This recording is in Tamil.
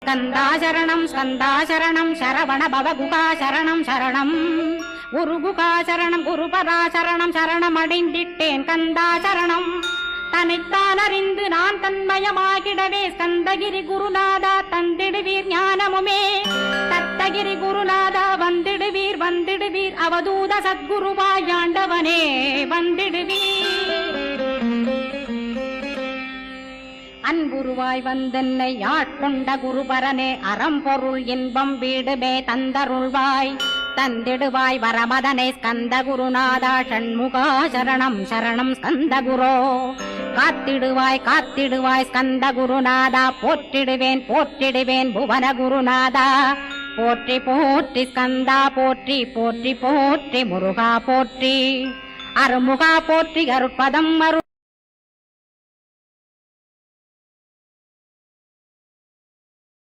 ஸ்கந்தாசரணம் ஸ்கந்தாசரணம் சரவண பவகுகாசரணம் சரணம் குருகுகாசரணம் குருபராசரணம் சரணம் அடைந்திட்டேன் கந்தாசரணம் தன்னைத்தான் அறிந்து நான் தன்மயமாகிடவே ஸ்கந்தகிரி குருநாதா தந்திடுவீர் ஞானமுமே தத்தகிரி குருநாதா வந்திடுவீர் வந்திடுவீர் அவதூத சத்குருவாயாண்டவனே வந்திடுவீர் அன்புருவாய் வந்தென்னை ஆட்கொண்ட குருபரனே அறம்பொருள் இன்பம் வீடுமே தந்தருள்வாய் தந்திடுவாய் வரமதனே ஸ்கந்த குருநாதா ஷண்முகா சரணம் சரணம் ஸ்கந்த குரோ காத்திடுவாய் காத்திடுவாய் ஸ்கந்த குருநாதா போற்றிடுவேன் போற்றிடுவேன் புவன குருநாதா போற்றி போற்றி ஸ்கந்தா போற்றி போற்றி போற்றி முருகா போற்றி அருமுகா போற்றி அருட்பதம் அரு